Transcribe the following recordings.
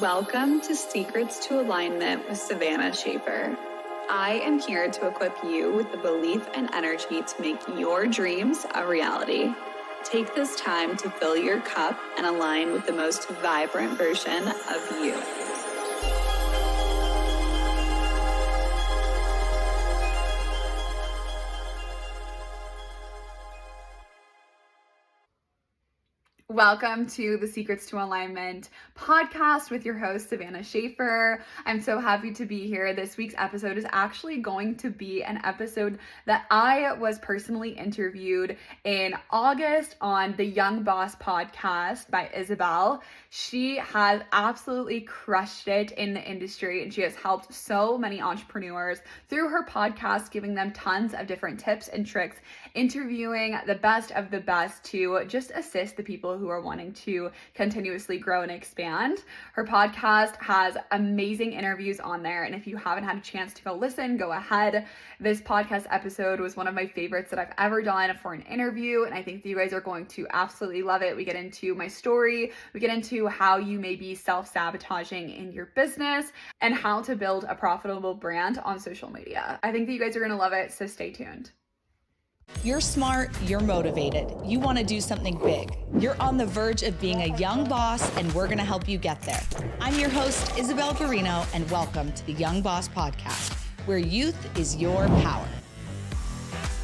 Welcome to Secrets to Alignment with Savannah Schaefer. I am here to equip you with the belief and energy to make your dreams a reality. Take this time to fill your cup and align with the most vibrant version of you. Welcome to the Secrets to Alignment podcast with your host, Savannah Schaefer. I'm so happy to be here. This week's episode is actually going to be an episode that I was personally interviewed in August on the Young Boss podcast by Isabelle. She has absolutely crushed it in the industry, and she has helped so many entrepreneurs through her podcast, giving them tons of different tips and tricks, interviewing the best of the best to just assist the people who are wanting to continuously grow and expand. Her podcast has amazing interviews on there, and if you haven't had a chance to go listen, go ahead. This podcast episode was one of my favorites that I've ever done for an interview, and I think that you guys are going to absolutely love it. We get into my story, we get into how you may be self-sabotaging in your business, and how to build a profitable brand on social media. I think that you guys are going to love it, so stay tuned. You're smart, you're motivated, you want to do something big. You're on the verge of being a young boss, and we're going to help you get there. I'm your host, Isabelle Guarino, and welcome to the Young Boss Podcast, where youth is your power.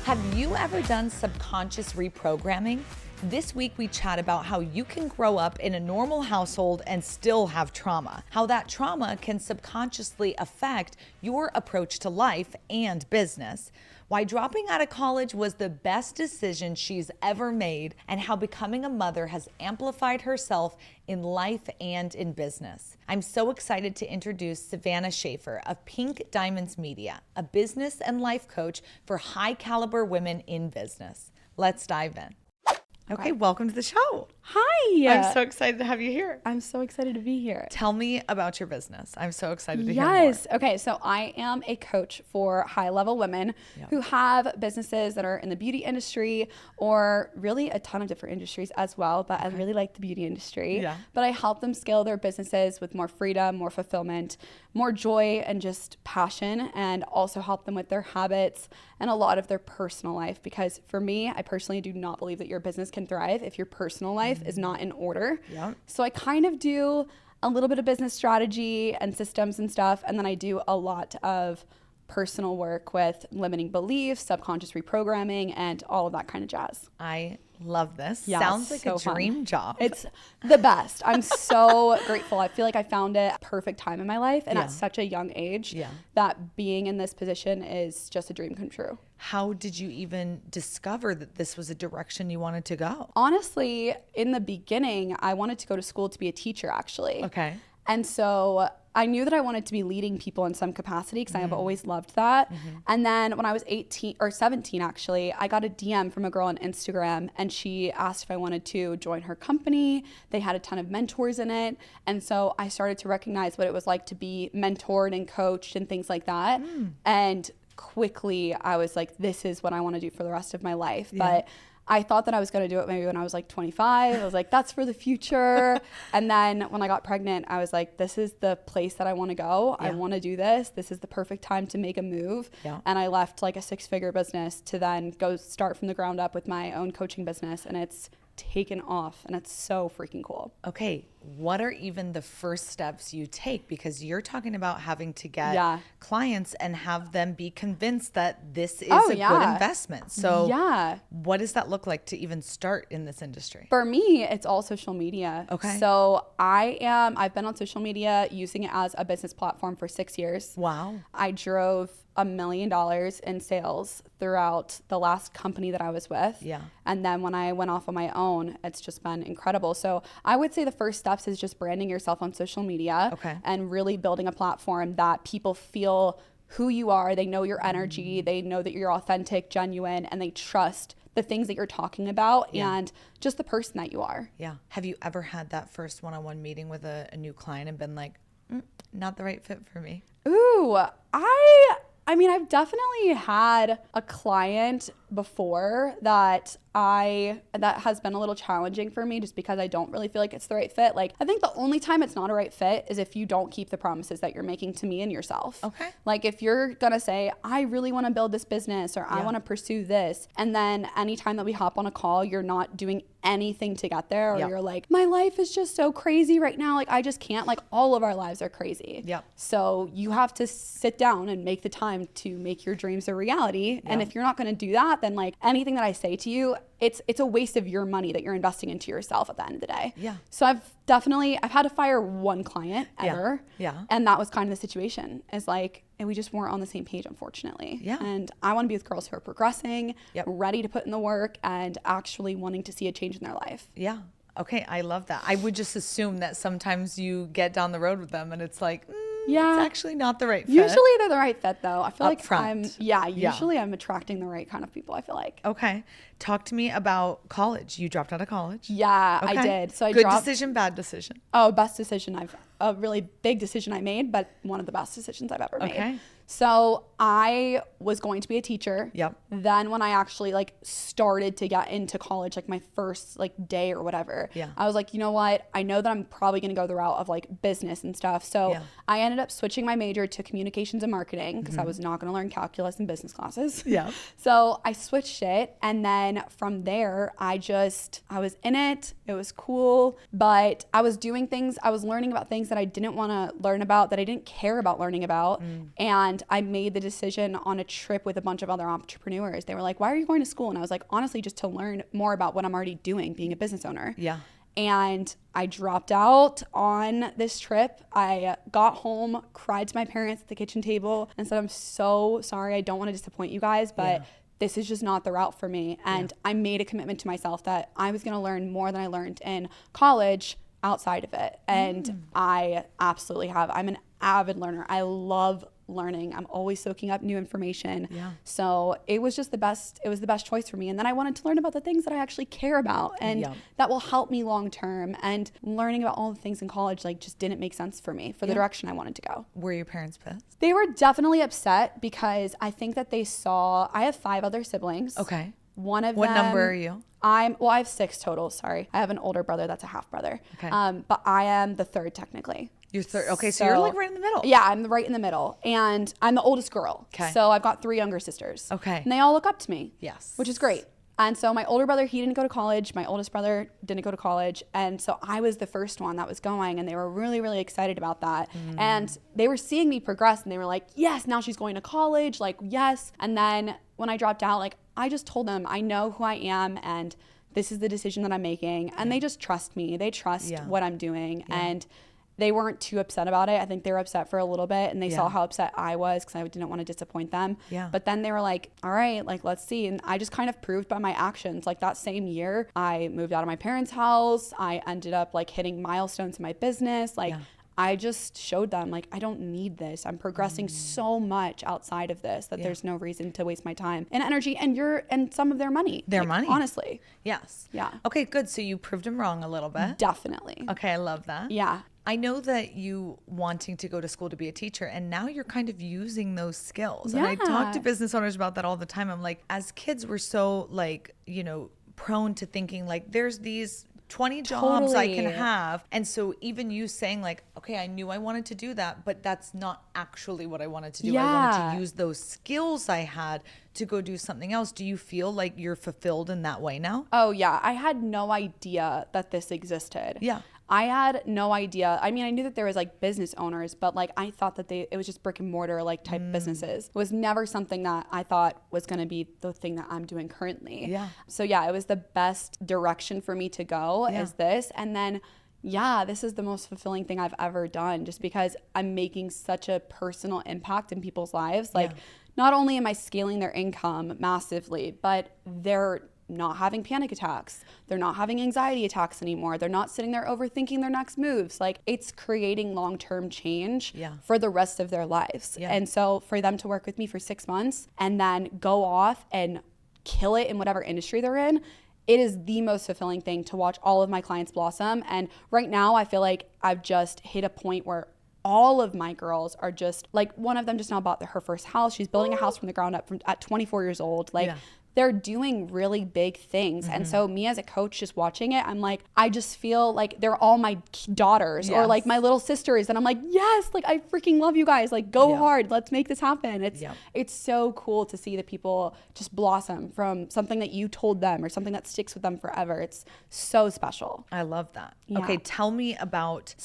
Have you ever done subconscious reprogramming? This week we chat about how you can grow up in a normal household and still have trauma, how that trauma can subconsciously affect your approach to life and business, why dropping out of college was the best decision she's ever made, and how becoming a mother has amplified herself in life and in business. I'm so excited to introduce Savannah Schaefer of Pink Diamonds Media, a business and life coach for high caliber women in business. Let's dive in. Okay, welcome to the show. Hi. I'm so excited to have you here. I'm so excited to be here. Tell me about your business. I'm so excited to hear more. Yes. Okay, so I am a coach for high-level women who have businesses that are in the beauty industry, or really a ton of different industries as well, but I really like the beauty industry. Yeah. But I help them scale their businesses with more freedom, more fulfillment, more joy, and just passion, and also help them with their habits and a lot of their personal life. Because for me, I personally do not believe that your business can thrive if your personal life is not in order. Yep. So I kind of do a little bit of business strategy and systems and stuff, and then I do a lot of personal work with limiting beliefs, subconscious reprogramming, and all of that kind of jazz. I love this. Yeah, Sounds like so a dream fun. job. It's the best. I'm so grateful. I feel like I found it at a perfect time in my life, and at such a young age that being in this position is just a dream come true. How did you even discover that this was a direction you wanted to go? Honestly, in the beginning, I wanted to go to school to be a teacher, actually. Okay. And so I knew that I wanted to be leading people in some capacity, because I have always loved that. And then when I was 18 or 17, actually, I got a DM from a girl on Instagram, and she asked if I wanted to join her company. They had a ton of mentors in it. And so I started to recognize what it was like to be mentored and coached and things like that. And quickly I was like, this is what I want to do for the rest of my life. But I thought that I was going to do it maybe when I was like 25. I was like, that's for the future. And then when I got pregnant, I was like, this is the place that I want to go. I want to do this. This is the perfect time to make a move. And I left like a 6-figure business to then go start from the ground up with my own coaching business. And it's taken off, and it's so freaking cool. Okay, what are even the first steps you take? Because you're talking about having to get clients and have them be convinced that this is a good investment. So what does that look like to even start in this industry? For me, it's all social media. Okay. So I've been on social media using it as a business platform for 6 years. Wow. I drove $1 million in sales throughout the last company that I was with. Yeah. And then when I went off on my own, it's just been incredible. So I would say the first steps is just branding yourself on social media and really building a platform that people feel who you are. They know your energy. They know that you're authentic, genuine, and they trust the things that you're talking about and just the person that you are. Yeah. Have you ever had that first one-on-one meeting with a new client and been like, not the right fit for me? Ooh, I mean, I've definitely had a client before that has been a little challenging for me just because I don't really feel like it's the right fit. Like, I think the only time it's not a right fit is if you don't keep the promises that you're making to me and yourself. Okay. Like, if you're gonna say, I really want to build this business, or I want to pursue this, and then anytime that we hop on a call, you're not doing anything to get there, or you're like, my life is just so crazy right now, like I just can't. Like, all of our lives are crazy. So you have to sit down and make the time to make your dreams a reality. And if you're not going to do that, then like anything that I say to you, it's a waste of your money that you're investing into yourself at the end of the day. So I've had to fire one client ever. And that was kind of the situation, is like, and we just weren't on the same page, unfortunately. And I want to be with girls who are progressing, ready to put in the work, and actually wanting to see a change in their life. Okay, I love that. I would just assume that sometimes you get down the road with them and it's like, it's actually not the right fit. Usually they're the right fit, though. I feel Up like front. usually I'm attracting the right kind of people, I feel like. Okay. Talk to me about college. You dropped out of college. Yeah, I did. So Good decision, bad decision? Oh, best decision. A really big decision I made, but one of the best decisions I've ever made. Okay. So I was going to be a teacher. Then when I actually like started to get into college, like my first like day or whatever, I was like, you know what? I know that I'm probably going to go the route of like business and stuff. So I ended up switching my major to communications and marketing because I was not going to learn calculus in business classes. So I switched it. And then from there, I was in it. It was cool. But I was doing things, I was learning about things that I didn't want to learn about, that I didn't care about learning about. And I made the decision on a trip with a bunch of other entrepreneurs. They were like, why are you going to school? And I was like, honestly, just to learn more about what I'm already doing, being a business owner. And I dropped out on this trip. I got home, cried to my parents at the kitchen table and said, I'm so sorry. I don't want to disappoint you guys, but this is just not the route for me. And I made a commitment to myself that I was going to learn more than I learned in college outside of it. And I absolutely have. I'm an avid learner. I love learning. I'm always soaking up new information. So it was just the best choice for me. And then I wanted to learn about the things that I actually care about and that will help me long term. And learning about all the things in college like just didn't make sense for me for the direction I wanted to go. Were your parents pissed? They were definitely upset because I think that they saw, I have 5 other siblings. Okay. One of them. What number are you? I have 6 total. Sorry. I have an older brother that's a half brother. Okay. But I am the third technically. You're third. Okay, so you're like right in the middle. Yeah, I'm right in the middle. And I'm the oldest girl. Okay. So I've got 3 younger sisters. Okay. And they all look up to me. Yes. Which is great. And so my older brother, he didn't go to college. My oldest brother didn't go to college. And so I was the first one that was going. And they were really, really excited about that. And they were seeing me progress. And they were like, yes, now she's going to college. Like, yes. And then when I dropped out, like, I just told them, I know who I am. And this is the decision that I'm making. And they just trust me. They trust what I'm doing. And they weren't too upset about it. I think they were upset for a little bit and they saw how upset I was because I didn't want to disappoint them. But then they were like, all right, like, let's see. And I just kind of proved by my actions. Like that same year, I moved out of my parents' house. I ended up like hitting milestones in my business. Like I just showed them like, I don't need this. I'm progressing so much outside of this that there's no reason to waste my time and energy and some of their money. Money. Honestly. Yes. Yeah. Okay, good. So you proved them wrong a little bit. Definitely. Okay, I love that. Yeah. I know that you wanting to go to school to be a teacher and now you're kind of using those skills. And I talk to business owners about that all the time. I'm like, as kids, we're so like, you know, prone to thinking like there's these 20 jobs I can have. And so even you saying like, okay, I knew I wanted to do that, but that's not actually what I wanted to do. I wanted to use those skills I had to go do something else. Do you feel like you're fulfilled in that way now? Oh yeah. I had no idea that this existed. Yeah. I had no idea. I mean, I knew that there was like business owners, but like I thought that it was just brick and mortar like type businesses. It was never something that I thought was going to be the thing that I'm doing currently. Yeah. So yeah, it was the best direction for me to go is this. And then this is the most fulfilling thing I've ever done just because I'm making such a personal impact in people's lives. Like not only am I scaling their income massively, but they're not having panic attacks. They're not having anxiety attacks anymore. They're not sitting there overthinking their next moves. Like it's creating long-term change for the rest of their lives. And so for them to work with me for 6 months and then go off and kill it in whatever industry they're in, it is the most fulfilling thing to watch all of my clients blossom. And right now I feel like I've just hit a point where all of my girls are just like, one of them just now bought her first house. She's building a house from the ground up at 24 years old. Like, they're doing really big things. And so me as a coach just watching it, I'm like, I just feel like they're all my daughters or like my little sisters. And I'm like, yes, like I freaking love you guys. Like go hard. Let's make this happen. It's so cool to see the people just blossom from something that you told them or something that sticks with them forever. It's so special. I love that. Yeah. Okay. Tell me about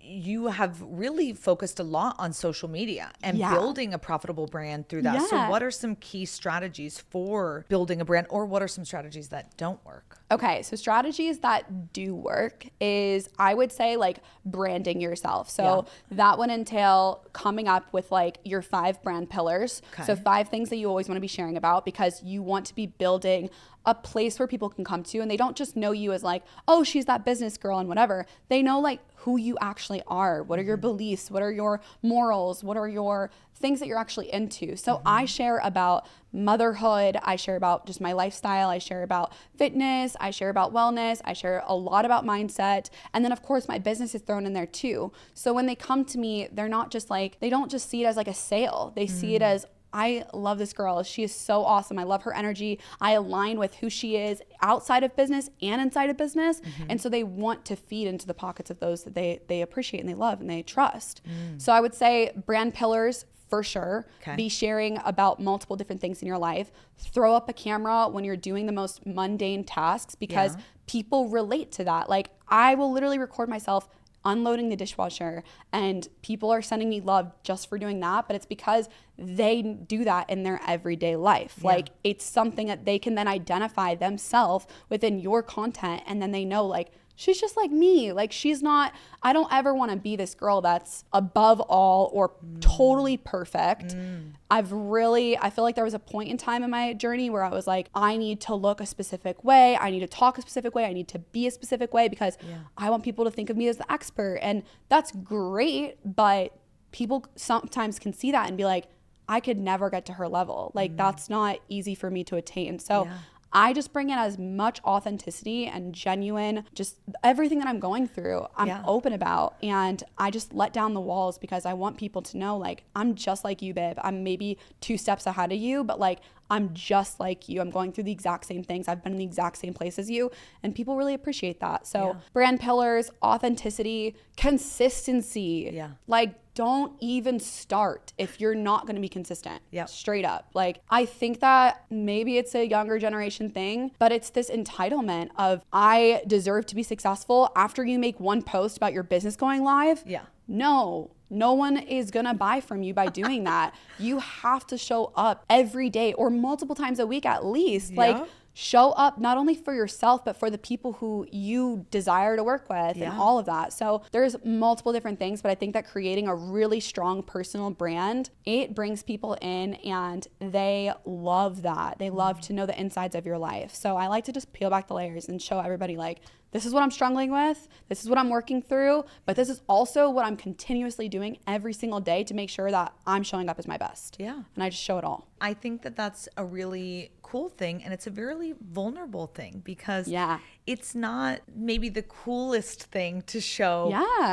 you have really focused a lot on social media and building a profitable brand through that. So what are some key strategies for building a brand, or what are some strategies that don't work? Okay, so strategies that do work is, I would say, like branding yourself. So that would entail coming up with like your 5 brand pillars. Okay. So 5 things that you always want to be sharing about, because you want to be building a place where people can come to and they don't just know you as like, oh, she's that business girl and whatever. They know like who you actually are. What are your beliefs? What are your morals? What are your things that you're actually into? So I share about motherhood. I share about just my lifestyle. I share about fitness. I share about wellness. I share a lot about mindset. And then of course my business is thrown in there too. So when they come to me, they're not just like, they don't just see it as like a sale. They see it as, I love this girl. She is so awesome. I love her energy. I align with who she is outside of business and inside of business. And so they want to feed into the pockets of those that they appreciate and they love and they trust. So I would say brand pillars for sure. Okay. Be sharing about multiple different things in your life. Throw up a camera when you're doing the most mundane tasks, because people relate to that. Like I will literally record myself unloading the dishwasher and people are sending me love just for doing that, but it's because they do that in their everyday life. Like it's something that they can then identify themselves within your content, and then they know like, she's just like me. Like she's not, I don't ever want to be this girl that's above all or totally perfect. I feel like there was a point in time in my journey where I was like, I need to look a specific way. I need to talk a specific way. I need to be a specific way because I want people to think of me as the expert. And that's great, but people sometimes can see that and be like, I could never get to her level. Like that's not easy for me to attain. So I just bring in as much authenticity and genuine, just everything that I'm going through, I'm open about. And I just let down the walls because I want people to know, like, I'm just like you, babe. I'm maybe 2 steps ahead of you, but like, I'm just like you. I'm going through the exact same things. I've been in the exact same place as you. And people really appreciate that. So brand pillars, authenticity, consistency. Yeah. Like, don't even start if you're not going to be consistent. Straight up. Like, I think that maybe it's a younger generation thing, but it's this entitlement of, I deserve to be successful after you make one post about your business going live. No one is going to buy from you by doing that. You have to show up every day or multiple times a week at least. Like, show up not only for yourself, but for the people who you desire to work with and all of that. So there's multiple different things, but I think that creating a really strong personal brand, it brings people in and they love that. They love to know the insides of your life. So I like to just peel back the layers and show everybody like, this is what I'm struggling with. This is what I'm working through. But this is also what I'm continuously doing every single day to make sure that I'm showing up as my best. And I just show it all. I think that that's a really cool thing. And it's a very vulnerable thing because it's not maybe the coolest thing to show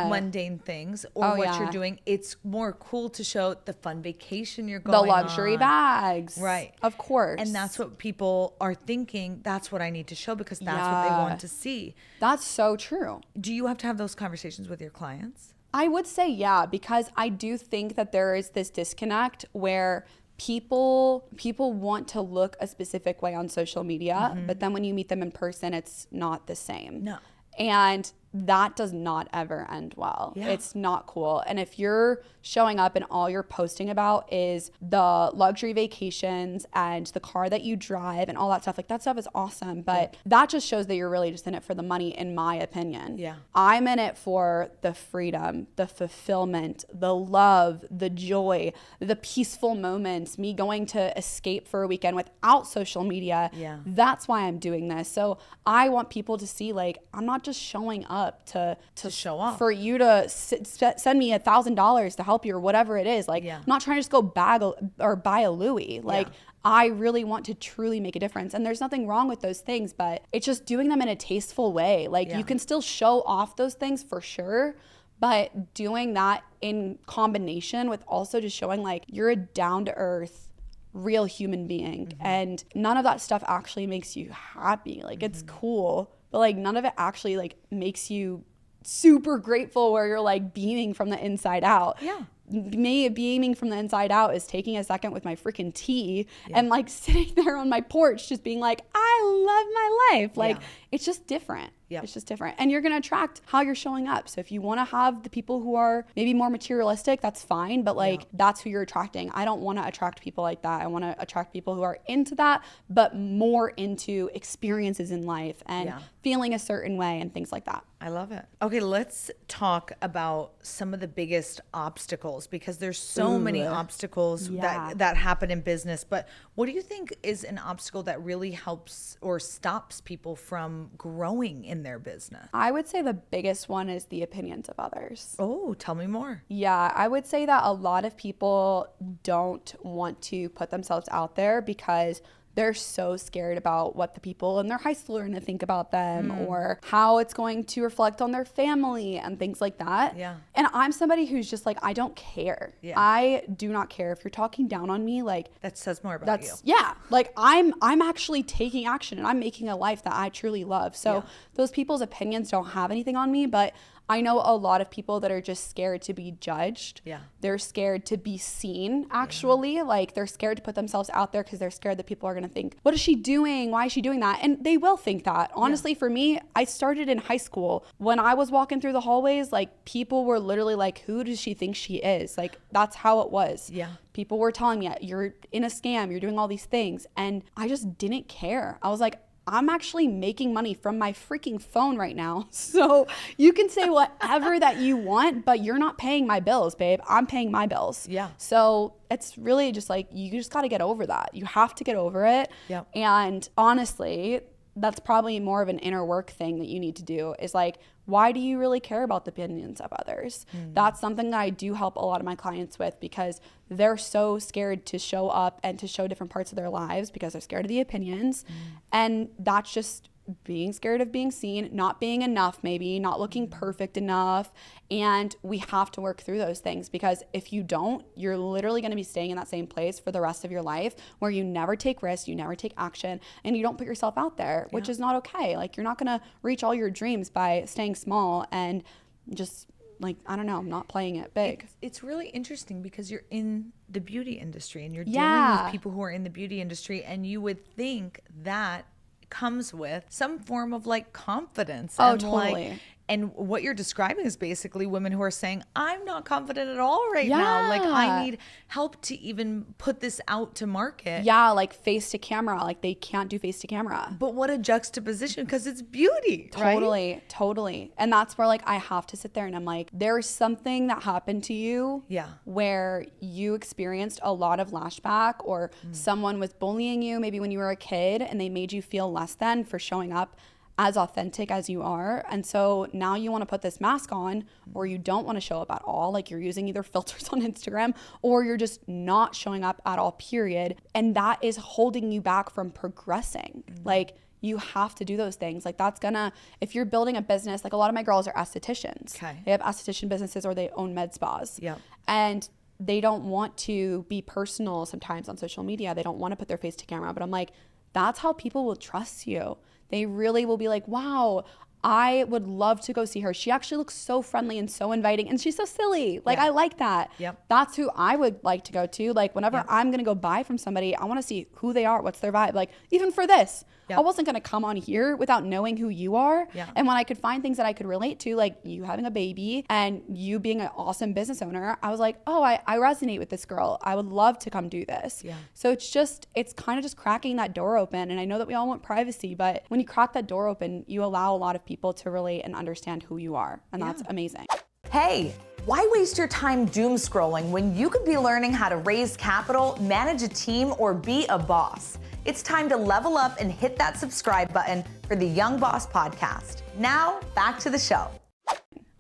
mundane things or what you're doing. It's more cool to show the fun vacation you're going on. The luxury bags. Right. Of course. And that's what people are thinking. That's what I need to show because that's what they want to see. That's so true. Do you have to have those conversations with your clients? I would say because I do think that there is this disconnect where people want to look a specific way on social media, but then when you meet them in person, it's not the same. No. And that does not ever end well. It's not cool. And if you're showing up and all you're posting about is the luxury vacations and the car that you drive and all that stuff, like that stuff is awesome. But that just shows that you're really just in it for the money, in my opinion. I'm in it for the freedom, the fulfillment, the love, the joy, the peaceful moments, me going to escape for a weekend without social media. That's why I'm doing this. So I want people to see, like, I'm not just showing up to show off for you to send me $1,000 to help you or whatever it is. Like, I'm not trying to just go buy a Louis. Like, I really want to truly make a difference. And there's nothing wrong with those things, but it's just doing them in a tasteful way. Like, you can still show off those things for sure, But doing that in combination with also just showing like you're a down-to-earth, real human being, and none of that stuff actually makes you happy. Like it's cool, but like none of it actually like makes you super grateful where you're like beaming from the inside out. Yeah. Me beaming from the inside out is taking a second with my freaking tea and like sitting there on my porch just being like, I love my life. Like it's just different. Yep. It's just different. And you're going to attract how you're showing up. So if you want to have the people who are maybe more materialistic, that's fine. But like, that's who you're attracting. I don't want to attract people like that. I want to attract people who are into that, but more into experiences in life and feeling a certain way and things like that. I love it. Okay, let's talk about some of the biggest obstacles, because there's so many obstacles that happen in business. But what do you think is an obstacle that really helps or stops people from growing in their business? I would say the biggest one is the opinions of others. Oh, tell me more. Yeah, I would say that a lot of people don't want to put themselves out there because they're so scared about what the people in their high school are going to think about them or how it's going to reflect on their family and things like that. Yeah. And I'm somebody who's just like, I don't care. Yeah. I do not care if you're talking down on me. Like that says more about you. Yeah. Like I'm actually taking action and I'm making a life that I truly love. So those people's opinions don't have anything on me, but I know a lot of people that are just scared to be judged. Yeah. They're scared to be seen, actually. Like, they're scared to put themselves out there because they're scared that people are going to think, what is she doing? Why is she doing that? And they will think that. Honestly, for me, I started in high school. When I was walking through the hallways, like, people were literally like, who does she think she is? Like, that's how it was. Yeah. People were telling me, you're in a scam, you're doing all these things. And I just didn't care. I was like, I'm actually making money from my freaking phone right now. So you can say whatever that you want, but you're not paying my bills, babe. I'm paying my bills. Yeah. So it's really just like, you just got to get over that. You have to get over it. Yeah. And honestly, that's probably more of an inner work thing that you need to do is like, why do you really care about the opinions of others? That's something that I do help a lot of my clients with because they're so scared to show up and to show different parts of their lives because they're scared of the opinions. And that's just being scared of being seen, not being enough, maybe not looking perfect enough. And we have to work through those things because if you don't, you're literally going to be staying in that same place for the rest of your life where you never take risks, you never take action, and you don't put yourself out there, which is not okay. Like, you're not going to reach all your dreams by staying small and just like, I don't know, not playing it big. It's really interesting because you're in the beauty industry and you're dealing with people who are in the beauty industry, and you would think that comes with some form of like confidence. Oh, and totally. Like, and what you're describing is basically women who are saying, I'm not confident at all right now. Like, I need help to even put this out to market. Yeah, like face to camera. Like, they can't do face to camera. But what a juxtaposition, because it's beauty, right? Totally. And that's where like I have to sit there and I'm like, there's something that happened to you where you experienced a lot of lashback, or someone was bullying you maybe when you were a kid and they made you feel less than for showing up as authentic as you are. And so now you want to put this mask on, or you don't want to show up at all. Like, you're using either filters on Instagram or you're just not showing up at all, period. And that is holding you back from progressing. Like, you have to do those things. Like, that's gonna, if you're building a business, like a lot of my girls are estheticians. Okay. They have esthetician businesses or they own med spas. Yeah. And they don't want to be personal sometimes on social media. They don't want to put their face to camera. But I'm like, that's how people will trust you. They really will be like, wow, I would love to go see her. She actually looks so friendly and so inviting, and she's so silly. Like, I like that. Yep. That's who I would like to go to. Like, whenever I'm going to go buy from somebody, I want to see who they are, what's their vibe. Like, even for this, I wasn't going to come on here without knowing who you are. And when I could find things that I could relate to, like you having a baby and you being an awesome business owner, I was like, oh, I resonate with this girl. I would love to come do this. So it's kind of just cracking that door open. And I know that we all want privacy, but when you crack that door open, you allow a lot of people to relate and understand who you are. And that's amazing. Hey, why waste your time doom scrolling when you could be learning how to raise capital, manage a team, or be a boss? It's time to level up and hit that subscribe button for the Young Boss Podcast. Now, back to the show.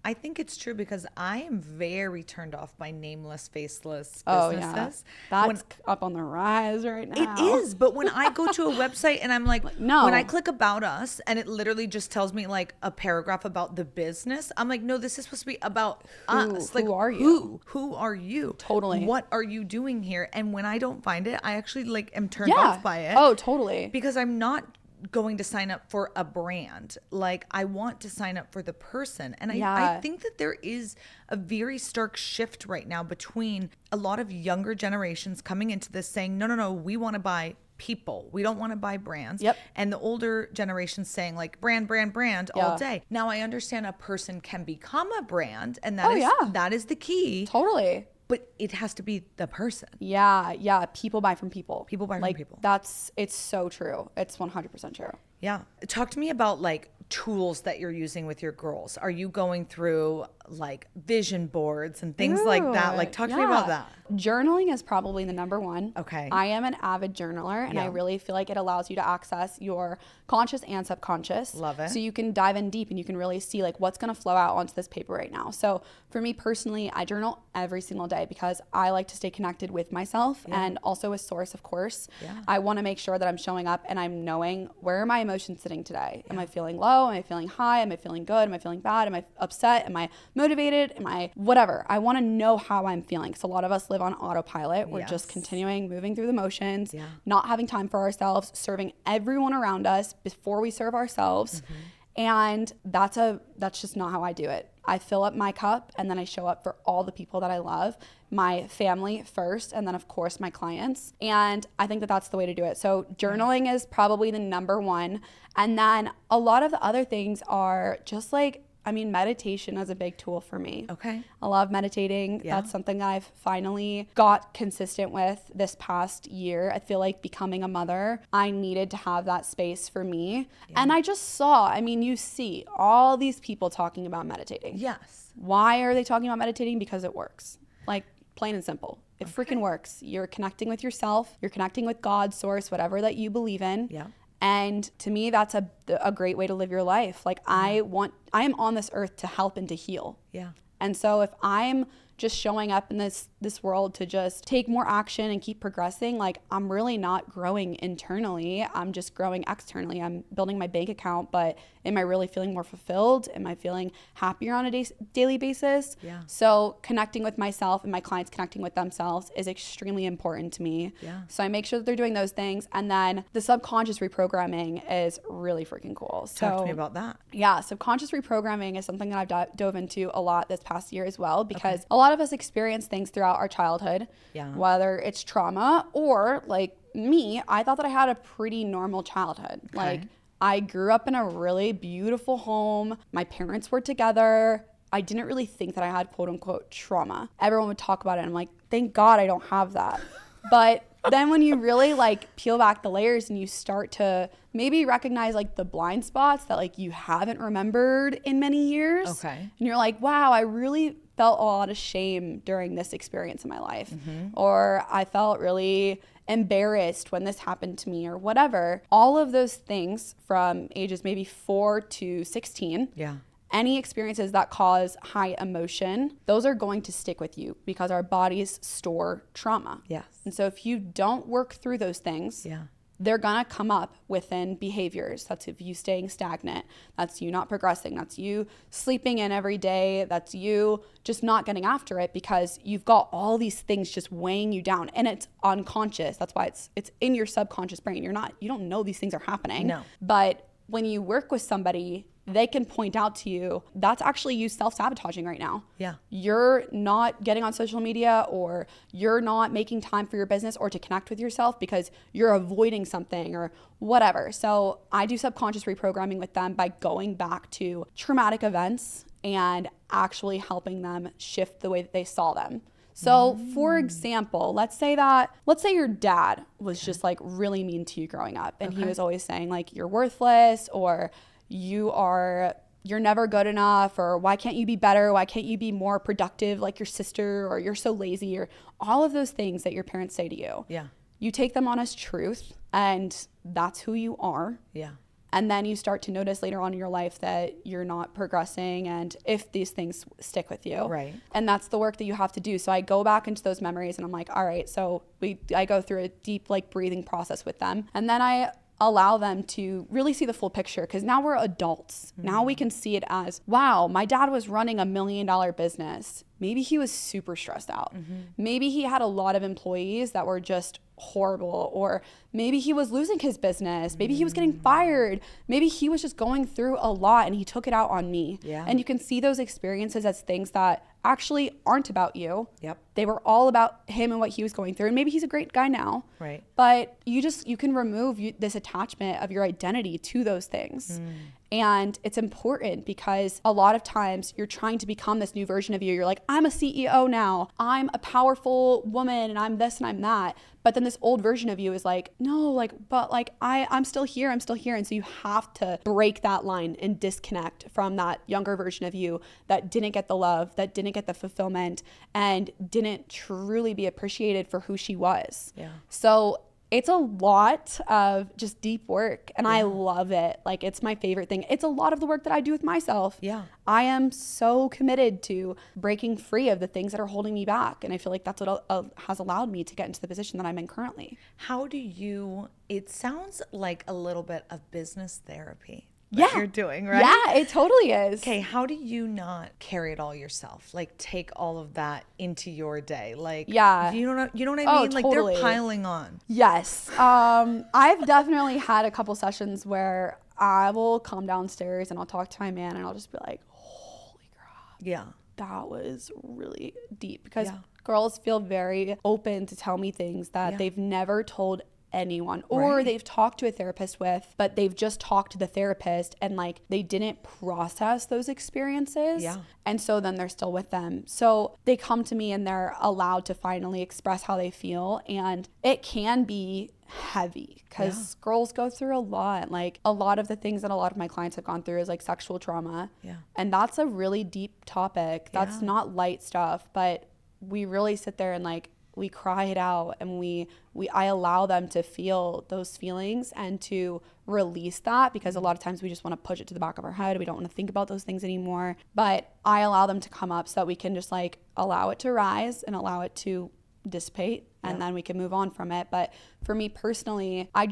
I think it's true because I am very turned off by nameless, faceless Oh, businesses. yeah. That's up on the rise right now. It is, but when I go to a website and I'm like, no. When I click About Us and it literally just tells me like a paragraph about the business, I'm like, no, this is supposed to be about us. Like, who are you? Who are you? Totally. What are you doing here? And when I don't find it, I actually like am turned off by it. Oh, totally. Because I'm not going to sign up for a brand. Like, I want to sign up for the person. And I think that there is a very stark shift right now between a lot of younger generations coming into this saying, no, we want to buy people. We don't want to buy brands. Yep. And the older generation saying like brand all day. Now I understand a person can become a brand, and that is the key. Totally. But it has to be the person. Yeah. People buy from people. People buy from people. It's so true. It's 100% true. Yeah. Talk to me about like tools that you're using with your girls. Are you going through like vision boards and things like that? Like, talk to me about that. Journaling is probably the number one. Okay. I am an avid journaler, and I really feel like it allows you to access your conscious and subconscious. Love it. So you can dive in deep and you can really see like what's going to flow out onto this paper right now. So for me personally, I journal every single day because I like to stay connected with myself and also a source, of course. Yeah. I want to make sure that I'm showing up and I'm knowing where are my emotions sitting today. Am I feeling low? Am I feeling high? Am I feeling good? Am I feeling bad? Am I upset? Am I motivated? Am I whatever? I want to know how I'm feeling. So a lot of us live on autopilot. We're just continuing, moving through the motions, not having time for ourselves, serving everyone around us before we serve ourselves. And that's just not how I do it. I fill up my cup and then I show up for all the people that I love, my family first, and then of course my clients. And I think that that's the way to do it. So journaling is probably the number one. And then a lot of the other things are just like, meditation is a big tool for me. Okay. I love meditating. Yeah. That's something that I've finally got consistent with this past year. I feel like becoming a mother, I needed to have that space for me. Yeah. And I just saw, you see all these people talking about meditating. Yes. Why are they talking about meditating? Because it works. Like, plain and simple. It freaking works. You're connecting with yourself. You're connecting with God, source, whatever that you believe in. Yeah. And to me, that's a great way to live your life. Like, I am on this earth to help and to heal. Yeah. And so if I'm just showing up in this world to just take more action and keep progressing, like, I'm really not growing internally. I'm just growing externally. I'm building my bank account, but am I really feeling more fulfilled? Am I feeling happier on a daily basis? Yeah. So connecting with myself and my clients connecting with themselves is extremely important to me. Yeah. So I make sure that they're doing those things. And then the subconscious reprogramming is really freaking cool. Talk to me about that. Yeah. Subconscious reprogramming is something that I've dove into a lot this past year as well, because a lot of us experience things throughout our childhood, whether it's trauma or like me, I thought that I had a pretty normal childhood. Okay. Like, I grew up in a really beautiful home. My parents were together. I didn't really think that I had quote unquote trauma. Everyone would talk about it and I'm like, thank God I don't have that. But then when you really like peel back the layers and you start to maybe recognize like the blind spots that like you haven't remembered in many years. Okay. And you're like, wow, I really felt a lot of shame during this experience in my life. Or I felt really embarrassed when this happened to me or whatever. All of those things from ages maybe 4 to 16. Yeah. Any experiences that cause high emotion, those are going to stick with you because our bodies store trauma. Yes. And so if you don't work through those things, they're gonna come up within behaviors. That's if you staying stagnant. That's you not progressing. That's you sleeping in every day. That's you just not getting after it because you've got all these things just weighing you down and it's unconscious. That's why it's in your subconscious brain. You don't know these things are happening. No. But when you work with somebody, they can point out to you, that's actually you self-sabotaging right now. Yeah. You're not getting on social media or you're not making time for your business or to connect with yourself because you're avoiding something or whatever. So I do subconscious reprogramming with them by going back to traumatic events and actually helping them shift the way that they saw them. So for example, let's say your dad was just like really mean to you growing up and he was always saying like, you're worthless or you're never good enough, or why can't you be better? Why can't you be more productive like your sister, or you're so lazy, or all of those things that your parents say to you. Yeah. You take them on as truth and that's who you are. Yeah. And then you start to notice later on in your life that you're not progressing and if these things stick with you. Right. And that's the work that you have to do. So I go back into those memories and I'm like, all right, so I go through a deep like breathing process with them. And then I allow them to really see the full picture, because now we're adults. Now we can see it as, wow, my dad was running $1 million business. Maybe he was super stressed out. Maybe he had a lot of employees that were just horrible, or maybe he was losing his business. Maybe he was getting fired. Maybe he was just going through a lot and he took it out on me. Yeah. And you can see those experiences as things that actually aren't about you. Yep. They were all about him and what he was going through. And maybe he's a great guy now. Right. But you can remove this attachment of your identity to those things. And it's important because a lot of times you're trying to become this new version of you. You're like, I'm a CEO now. I'm a powerful woman and I'm this and I'm that. But then this old version of you is like, no, like, but like, I'm still here. I'm still here. And so you have to break that line and disconnect from that younger version of you that didn't get the love, that didn't get the fulfillment, and didn't truly be appreciated for who she was. Yeah. So it's a lot of just deep work, and I love it. Like, it's my favorite thing. It's a lot of the work that I do with myself. Yeah. I am so committed to breaking free of the things that are holding me back. And I feel like that's what has allowed me to get into the position that I'm in currently. How do you, it sounds like a little bit of business therapy. Yeah. You're doing, right? Yeah, it totally is. Okay, how do you not carry it all yourself? Like, take all of that into your day? Like, Yeah. you know what I mean? Oh, Like, totally. they're piling on. Yes. I've definitely had a couple sessions where I will come downstairs and I'll talk to my man and I'll just be like, holy crap. Yeah. That was really deep, because Yeah. girls feel very open to tell me things that they've never told anyone, or Right. they've talked to a therapist with, but they've just talked to the therapist and like they didn't process those experiences. Yeah. And so then they're still with them. So they come to me and they're allowed to finally express how they feel. And it can be heavy because girls go through a lot. Like, a lot of the things that a lot of my clients have gone through is like sexual trauma. Yeah. And that's a really deep topic. That's not light stuff, but we really sit there and like, we cry it out, and I allow them to feel those feelings and to release that, because a lot of times we just want to push it to the back of our head. We don't want to think about those things anymore. But I allow them to come up so that we can just like allow it to rise and allow it to dissipate, and then we can move on from it. But for me personally, I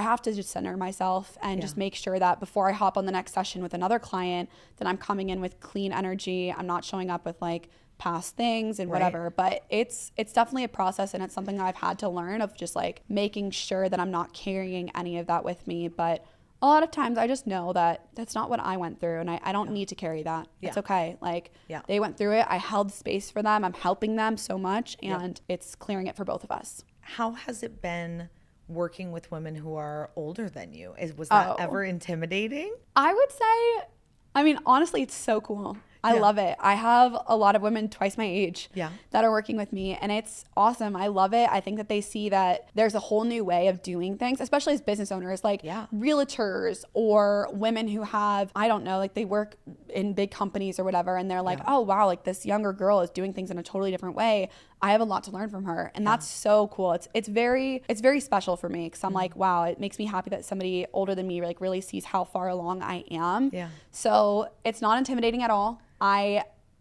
have to just center myself and just make sure that before I hop on the next session with another client, that I'm coming in with clean energy. I'm not showing up with like past things and whatever. But it's definitely a process, and it's something that I've had to learn, of just like making sure that I'm not carrying any of that with me. But a lot of times I just know that that's not what I went through, and I don't need to carry that. It's okay. Like, they went through it. I held space for them. I'm helping them so much, and it's clearing it for both of us. How has it been working with women who are older than you? Was that ever intimidating? I would say, I mean, honestly, it's so cool. I love it. I have a lot of women twice my age that are working with me, and it's awesome. I love it. I think that they see that there's a whole new way of doing things, especially as business owners, like realtors or women who have, I don't know, like they work in big companies or whatever, and they're like, oh wow, like this younger girl is doing things in a totally different way. I have a lot to learn from her, and that's so cool. It's very special for me, because I'm like, wow, it makes me happy that somebody older than me like really sees how far along I am. So it's not intimidating at all.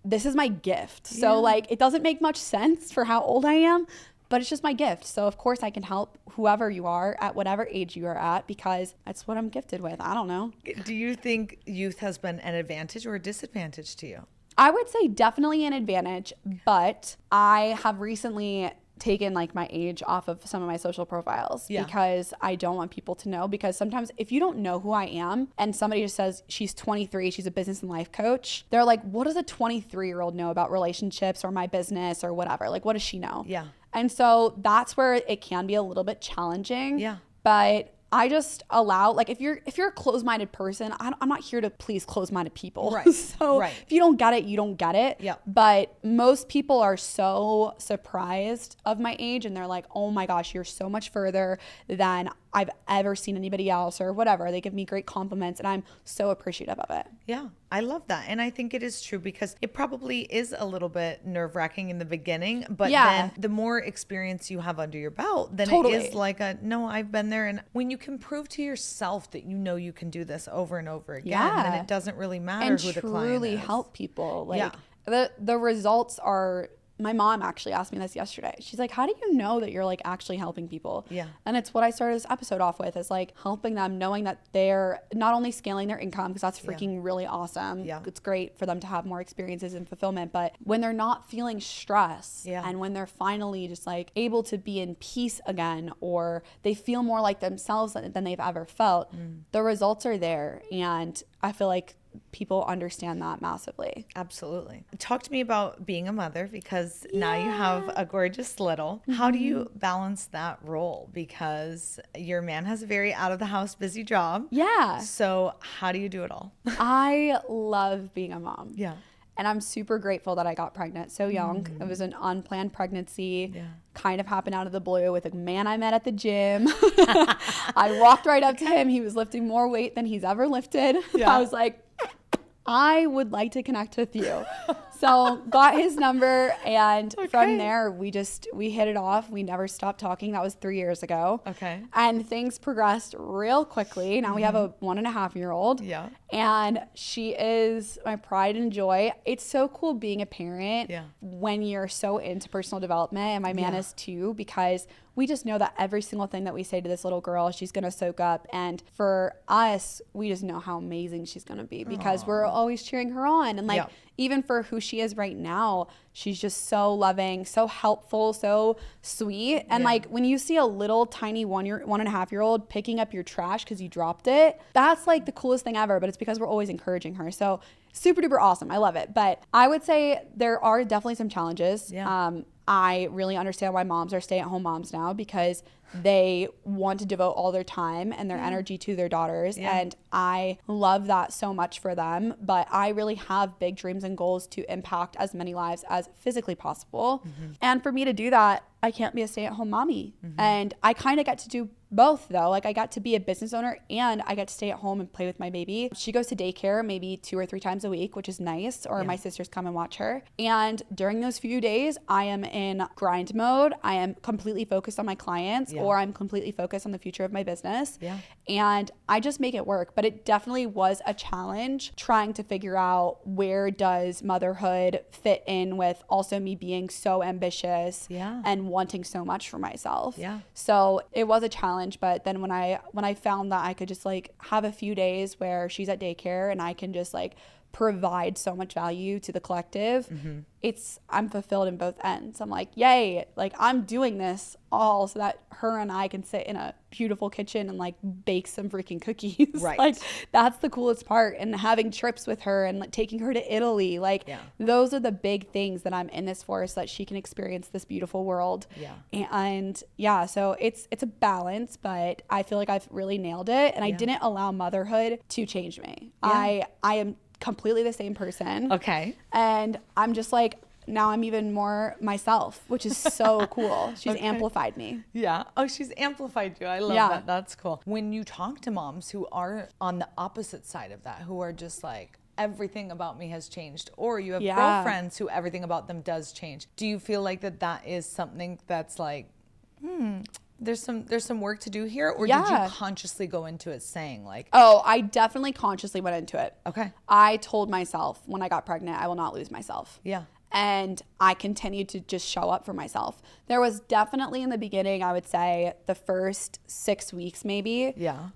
This is my gift. So like, it doesn't make much sense for how old I am, but it's just my gift. So of course I can help whoever you are at whatever age you are at, because that's what I'm gifted with. I don't know. Do you think youth has been an advantage or a disadvantage to you? I would say definitely an advantage, but I have recently taken like my age off of some of my social profiles because I don't want people to know. Because sometimes if you don't know who I am and somebody just says she's 23, she's a business and life coach, they're like, what does a 23-year-old know about relationships or my business or whatever? Like, what does she know? And so that's where it can be a little bit challenging. But I just allow, like, if you're a closed-minded person, I'm not here to please closed-minded people. So if you don't get it, you don't get it. But most people are so surprised of my age, and they're like, oh my gosh, you're so much further than I've ever seen anybody else or whatever. They give me great compliments and I'm so appreciative of it. Yeah, I love that. And I think it is true because it probably is a little bit nerve-wracking in the beginning, but then the more experience you have under your belt, then it is like no, I've been there. And when you can prove to yourself that you know you can do this over and over again, then it doesn't really matter who the client is. And truly help people. Like the results are... My mom actually asked me this yesterday. She's like, how do you know that you're like actually helping people? Yeah. And it's what I started this episode off with, is like helping them, knowing that they're not only scaling their income, because that's freaking really awesome. Yeah. It's great for them to have more experiences and fulfillment. But when they're not feeling stress and when they're finally just like able to be in peace again, or they feel more like themselves than they've ever felt, the results are there. And I feel like people understand that massively. Absolutely. Talk to me about being a mother, because now you have a gorgeous little. How do you balance that role? Because your man has a very out of the house busy job. Yeah. So how do you do it all? I love being a mom. Yeah. And I'm super grateful that I got pregnant so young. It was an unplanned pregnancy. Yeah. Kind of happened out of the blue with a man I met at the gym. I walked right up to him. He was lifting more weight than he's ever lifted. Yeah. I was like, I would like to connect with you. So got his number, and from there we hit it off. We never stopped talking. That was 3 years ago. Okay. And things progressed real quickly. Now we have a 1.5-year-old. Yeah. And she is my pride and joy. It's so cool being a parent when you're so into personal development, and my man is too, because we just know that every single thing that we say to this little girl, she's going to soak up. And for us, we just know how amazing she's going to be, because we're always cheering her on. And like, even for who she is right now, she's just so loving, so helpful, so sweet. And like, when you see a little tiny 1.5-year-old picking up your trash because you dropped it, that's like the coolest thing ever. But it's because we're always encouraging her. So super duper awesome. I love it. But I would say there are definitely some challenges. Yeah. I really understand why moms are stay-at-home moms now, because they want to devote all their time and their energy to their daughters. Yeah. And I love that so much for them. But I really have big dreams and goals to impact as many lives as physically possible. And for me to do that, I can't be a stay-at-home mommy. And I kind of get to do both, though. Like, I got to be a business owner and I get to stay at home and play with my baby. She goes to daycare maybe 2 or 3 times a week, which is nice, or my sisters come and watch her. And during those few days, I am in grind mode. I am completely focused on my clients, or I'm completely focused on the future of my business. And I just make it work. But it definitely was a challenge trying to figure out, where does motherhood fit in with also me being so ambitious and wanting so much for myself. So it was a challenge. But then when I found that I could just like have a few days where she's at daycare and I can just like provide so much value to the collective, I'm fulfilled in both ends. I'm like, yay, like I'm doing this all so that her and I can sit in a beautiful kitchen and like bake some freaking cookies. Right. Like, that's the coolest part. And having trips with her and like taking her to Italy, like those are the big things that I'm in this for, so that she can experience this beautiful world. And so it's a balance, but I feel like I've really nailed it. And I didn't allow motherhood to change me. I am completely the same person. Okay. And I'm just like, now I'm even more myself, which is so cool. She's amplified me. Yeah. Oh, she's amplified you. I love that. That's cool. When you talk to moms who are on the opposite side of that, who are just like, everything about me has changed, or you have girlfriends who everything about them does change, do you feel like that is something that's like, there's some work to do here? Or did you consciously go into it saying like... Oh, I definitely consciously went into it. Okay. I told myself when I got pregnant, I will not lose myself. Yeah. And I continued to just show up for myself. There was definitely in the beginning, I would say the first 6 weeks maybe,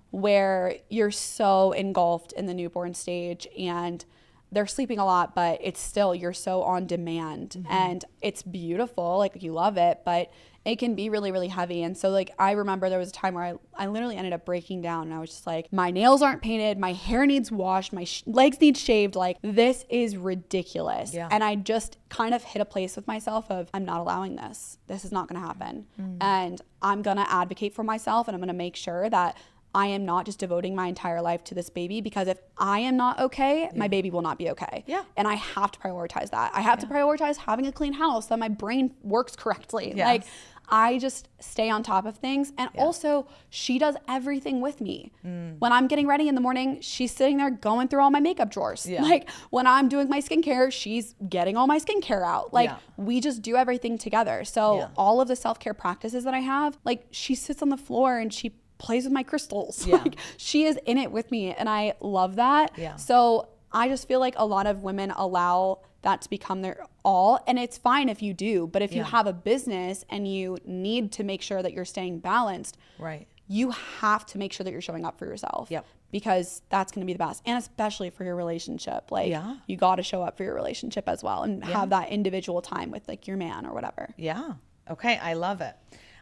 where you're so engulfed in the newborn stage and they're sleeping a lot, but it's still, you're so on demand and it's beautiful. Like, you love it, but it can be really, really heavy. And so like, I remember there was a time where I literally ended up breaking down, and I was just like, my nails aren't painted, my hair needs washed, my legs need shaved. Like, this is ridiculous. Yeah. And I just kind of hit a place with myself of, I'm not allowing this. This is not going to happen. And I'm going to advocate for myself, and I'm going to make sure that I am not just devoting my entire life to this baby, because if I am not okay, my baby will not be okay. Yeah. And I have to prioritize that. I have to prioritize having a clean house, that my brain works correctly. Yes. Like, I just stay on top of things. And also, she does everything with me. When I'm getting ready in the morning, she's sitting there going through all my makeup drawers. Yeah. Like, when I'm doing my skincare, she's getting all my skincare out. Like, we just do everything together. So all of the self-care practices that I have, like, she sits on the floor and she plays with my crystals. Yeah. Like, she is in it with me, and I love that. Yeah. So I just feel like a lot of women allow that to become their all, and it's fine if you do, but if you have a business and you need to make sure that you're staying balanced, Right. you have to make sure that you're showing up for yourself. Yep. Because that's going to be the best, and especially for your relationship. Like, you got to show up for your relationship as well, and have that individual time with like your man or whatever. Yeah. Okay. I love it.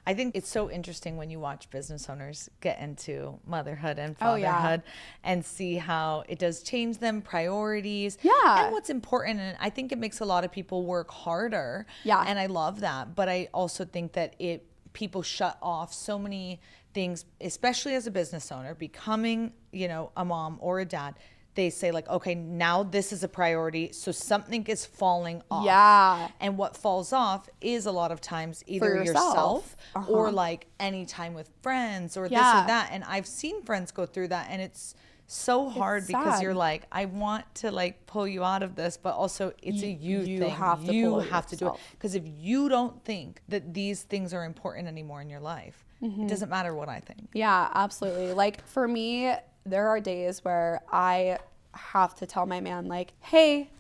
I think it's so interesting when you watch business owners get into motherhood and fatherhood and see how it does change them, priorities, and what's important. And I think it makes a lot of people work harder. Yeah. And I love that. But I also think that people shut off so many things, especially as a business owner, becoming, a mom or a dad. They say like, okay, now this is a priority. So something is falling off. Yeah. And what falls off is a lot of times either For yourself. or like any time with friends or this or that. And I've seen friends go through that, and it's so hard because you're like, I want to like pull you out of this, but also it's a you thing. You have to do it. Because if you don't think that these things are important anymore in your life, it doesn't matter what I think. Yeah, absolutely. Like, for me, there are days where I have to tell my man, like, hey,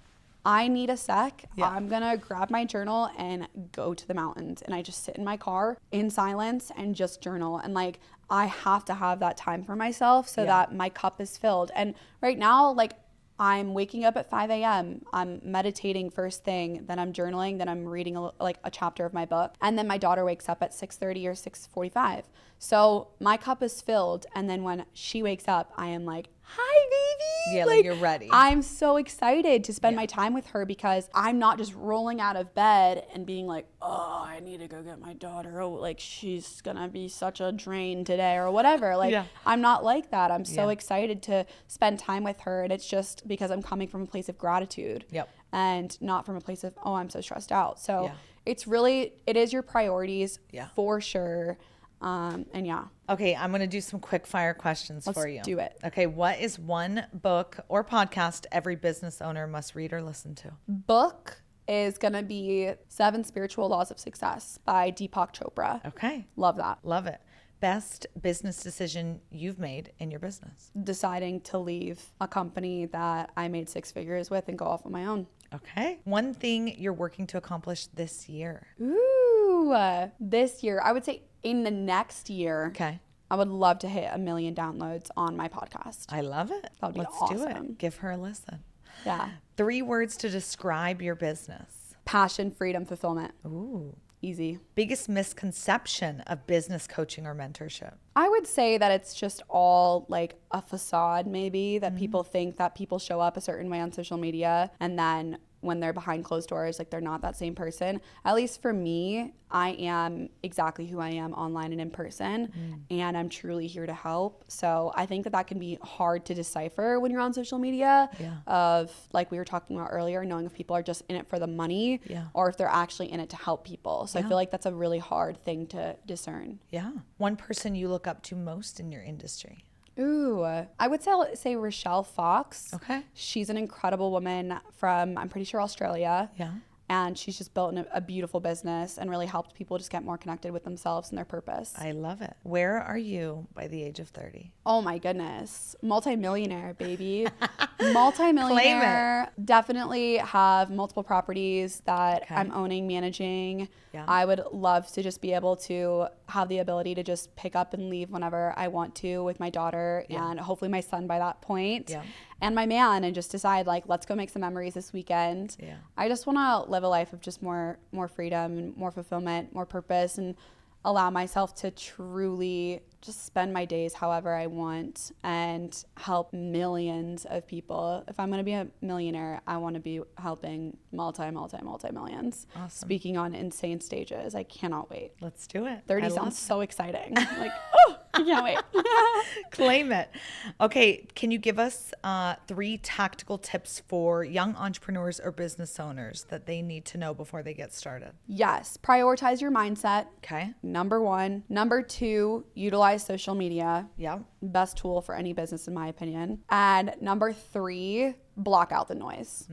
I need a sec. I'm going to grab my journal and go to the mountains. And I just sit in my car in silence and just journal. And like, I have to have that time for myself so that my cup is filled. And right now, like, I'm waking up at 5 a.m. I'm meditating first thing, then I'm journaling, then I'm reading a chapter of my book. And then my daughter wakes up at 6:30 or 6:45. So my cup is filled. And then when she wakes up, I am like, hi, baby. Yeah, like you're ready. I'm so excited to spend my time with her, because I'm not just rolling out of bed and being like, oh, I need to go get my daughter. Oh, like, she's going to be such a drain today or whatever. Like, I'm not like that. I'm so excited to spend time with her. And it's just because I'm coming from a place of gratitude and not from a place of, oh, I'm so stressed out. So it is your priorities for sure. Okay, I'm going to do some quick fire questions for you. Let's do it. Okay, what is one book or podcast every business owner must read or listen to? Book is going to be 7 Spiritual Laws of Success by Deepak Chopra. Okay. Love that. Love it. Best business decision you've made in your business? Deciding to leave a company that I made 6 figures with and go off on my own. Okay. One thing you're working to accomplish this year? This year, I would say in the next year, okay, I would love to hit 1 million downloads on my podcast. I love it. That would be Let's awesome. do it. Give her a listen. Yeah. 3 words to describe your business. Passion, freedom, fulfillment. Ooh. Easy. Biggest misconception of business coaching or mentorship? I would say that it's just all like a facade, maybe, that people think that people show up a certain way on social media, and then when they're behind closed doors, like, they're not that same person. At least for me, I am exactly who I am online and in person, and I'm truly here to help. So I think that can be hard to decipher when you're on social media, of, like we were talking about earlier, knowing if people are just in it for the money or if they're actually in it to help people. So I feel like that's a really hard thing to discern. Yeah. One person you look up to most in your industry? Ooh, I would say Rochelle Fox. Okay. She's an incredible woman from, I'm pretty sure, Australia. Yeah. And she's just built a beautiful business and really helped people just get more connected with themselves and their purpose. I love it. Where are you by the age of 30? Oh my goodness. Multi-millionaire, baby. Multi-millionaire. Definitely have multiple properties that I'm owning, managing. Yeah. I would love to just be able to have the ability to just pick up and leave whenever I want to with my daughter and hopefully my son by that point. Yeah. And my man, and just decide, like, let's go make some memories this weekend. Yeah. I just want to live a life of just more freedom and more fulfillment, more purpose, and allow myself to truly just spend my days however I want and help millions of people. If I'm going to be a millionaire, I want to be helping multi-millions. Awesome. Speaking on insane stages. I cannot wait. Let's do it. 30 sounds so exciting. Like, oh. I can't wait. Claim it. Okay, can you give us 3 tactical tips for young entrepreneurs or business owners that they need to know before they get started? Yes. Prioritize your mindset. Okay. Number 1. Number 2, utilize social media. Yeah. Best tool for any business, in my opinion. And number 3, block out the noise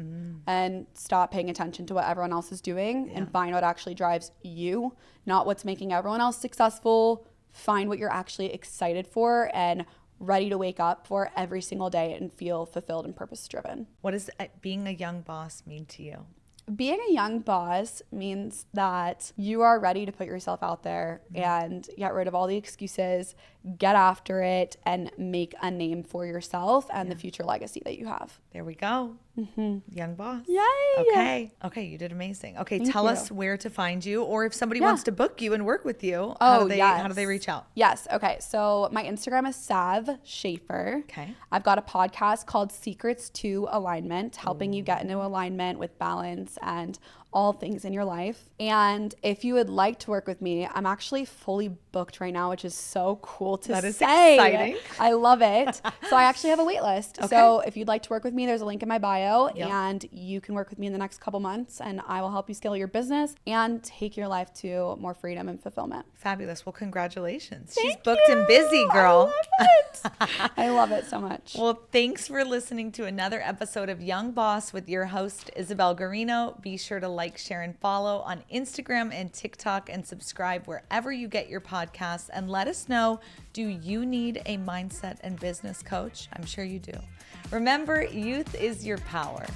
and stop paying attention to what everyone else is doing and find what actually drives you, not what's making everyone else successful. Find what you're actually excited for and ready to wake up for every single day and feel fulfilled and purpose driven. What does being a young boss mean to you? Being a young boss means that you are ready to put yourself out there and get rid of all the excuses, get after it, and make a name for yourself and the future legacy that you have. There we go. Young boss. Yay! Okay, you did amazing. Okay, Thank tell you. us where to find you, or if somebody wants to book you and work with you, Oh, how do they reach out? Yes. Okay. So my Instagram is Sav Schaefer. Okay. I've got a podcast called Secrets to Alignment, helping you get into alignment with balance and all things in your life. And if you would like to work with me, I'm actually fully booked right now, which is so cool to That is say. exciting. I love it. So I actually have a wait list. Okay. So if you'd like to work with me, there's a link in my bio Yep. and you can work with me in the next couple months and I will help you scale your business and take your life to more freedom and fulfillment. Fabulous. Well, congratulations. Thank She's booked and busy, girl. I love it. I love it so much. Well, thanks for listening to another episode of Young Boss with your host, Isabelle Guarino. Be sure to like, share, and follow on Instagram and TikTok and subscribe wherever you get your podcasts. And let us know, do you need a mindset and business coach? I'm sure you do. Remember, youth is your power.